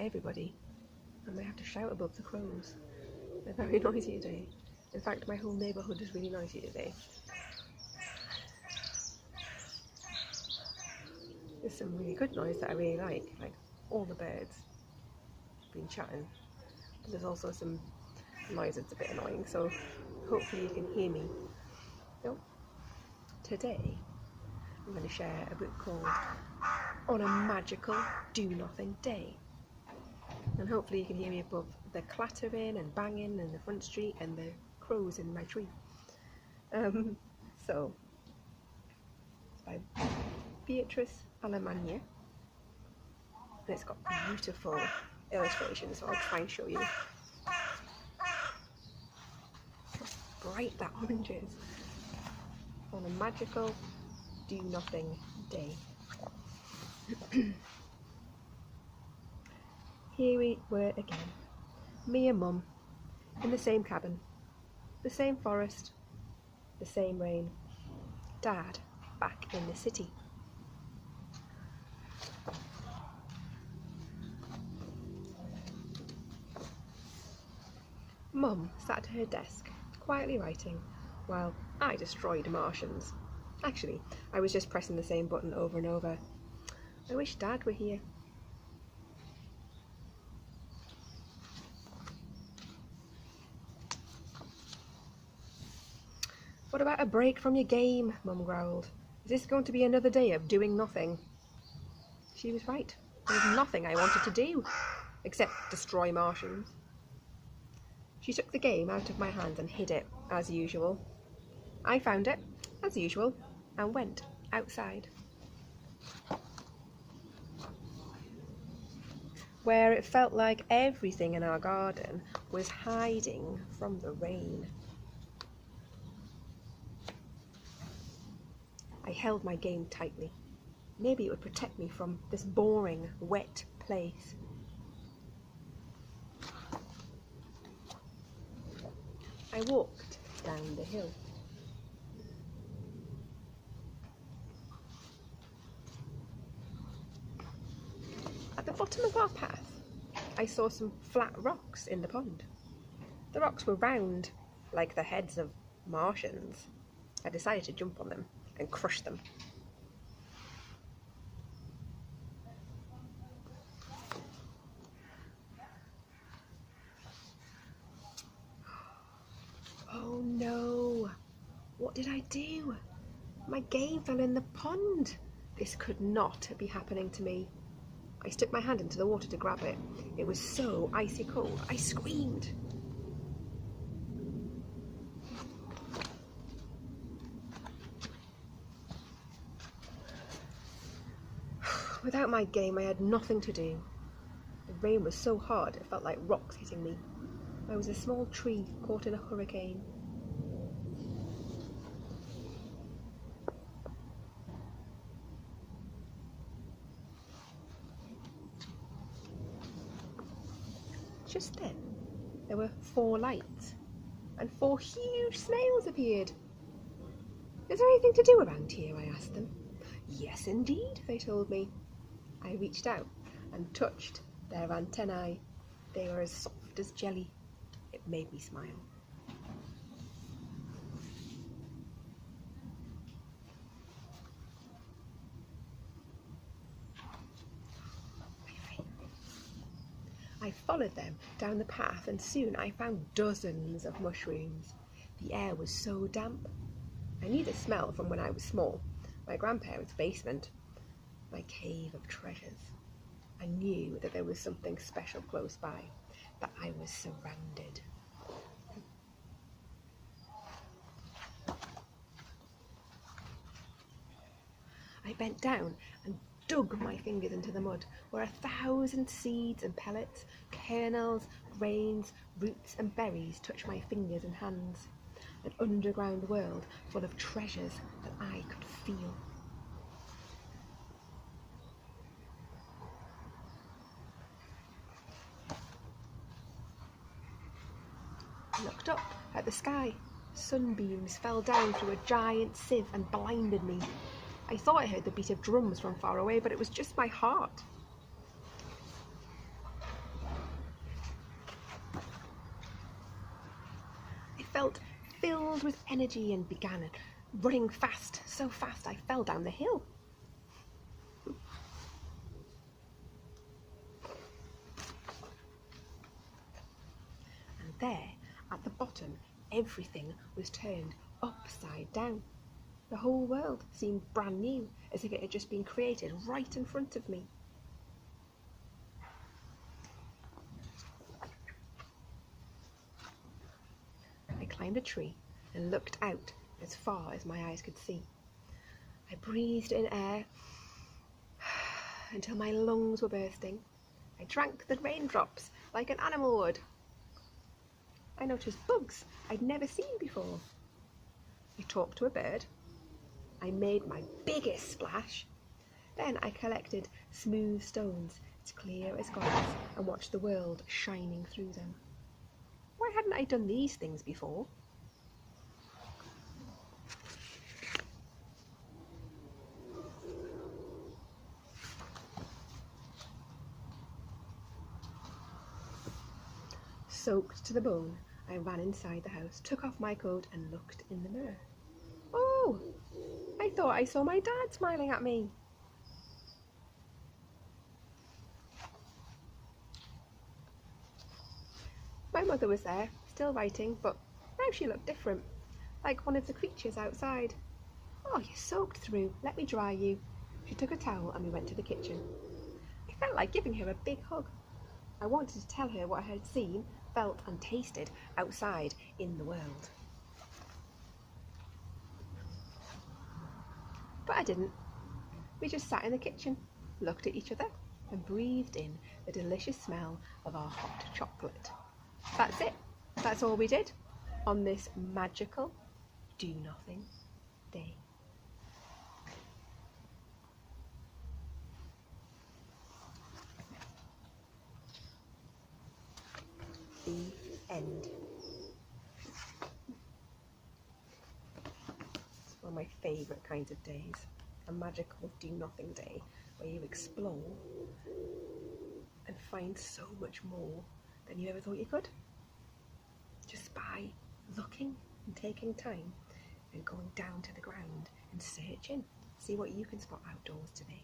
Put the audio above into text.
Not everybody. I might have to shout above the crows. They're very noisy today. In fact, my whole neighbourhood is really noisy today. There's some really good noise that I really like all the birds been chatting. But there's also some noise that's a bit annoying, so hopefully you can hear me. So, today I'm going to share a book called On a Magical Do-Nothing Day. And hopefully you can hear me above the clattering and banging in the front street and the crows in my tree. So, it's by Beatrice Alemania. And it's got beautiful illustrations, so I'll try and show you how bright that orange is. On a magical do-nothing day. Here we were again, me and Mum, in the same cabin, the same forest, the same rain, Dad back in the city. Mum sat at her desk, quietly writing, while I destroyed Martians. Actually, I was just pressing the same button over and over. I wish Dad were here. What about a break from your game? Mum growled. Is this going to be another day of doing nothing? She was right. There was nothing I wanted to do, except destroy Martians. She took the game out of my hands and hid it, as usual. I found it, as usual, and went outside, where it felt like everything in our garden was hiding from the rain. I held my game tightly. Maybe it would protect me from this boring, wet place. I walked down the hill. At the bottom of our path, I saw some flat rocks in the pond. The rocks were round, like the heads of Martians. I decided to jump on them and crush them. Oh no! What did I do? My game fell in the pond! This could not be happening to me. I stuck my hand into the water to grab it. It was so icy cold. I screamed. Without my game, I had nothing to do. The rain was so hard, it felt like rocks hitting me. I was a small tree caught in a hurricane. Just then, there were 4 lights, and 4 huge snails appeared. Is there anything to do around here? I asked them. Yes, indeed, they told me. I reached out and touched their antennae. They were as soft as jelly. It made me smile. I followed them down the path and soon I found dozens of mushrooms. The air was so damp. I knew the smell from when I was small. My grandparents' basement. My cave of treasures. I knew that there was something special close by, that I was surrounded. I bent down and dug my fingers into the mud, where 1,000 seeds and pellets, kernels, grains, roots and berries touched my fingers and hands. An underground world full of treasures that I could feel. I looked up at the sky. Sunbeams fell down through a giant sieve and blinded me. I thought I heard the beat of drums from far away, but it was just my heart. felt filled with energy and began running fast, so fast I fell down the hill. And there, at the bottom, everything was turned upside down. The whole world seemed brand new, as if it had just been created right in front of me. I climbed a tree and looked out as far as my eyes could see. I breathed in air until my lungs were bursting. I drank the raindrops like an animal would. I noticed bugs I'd never seen before. I talked to a bird. I made my biggest splash. Then I collected smooth stones as clear as glass and watched the world shining through them. Why hadn't I done these things before? Soaked to the bone, I ran inside the house, took off my coat and looked in the mirror. Oh, I thought I saw my dad smiling at me. My mother was there, still writing, but now she looked different, like one of the creatures outside. Oh, you're soaked through, let me dry you. She took a towel and we went to the kitchen. I felt like giving her a big hug. I wanted to tell her what I had seen, felt and tasted outside in the world. But I didn't. We just sat in the kitchen, looked at each other and breathed in the delicious smell of our hot chocolate. That's it. That's all we did on this magical do-nothing day. The end. It's one of my favourite kinds of days. A magical do-nothing day where you explore and find so much more than you ever thought you could. Just by looking and taking time and going down to the ground and searching. See what you can spot outdoors today.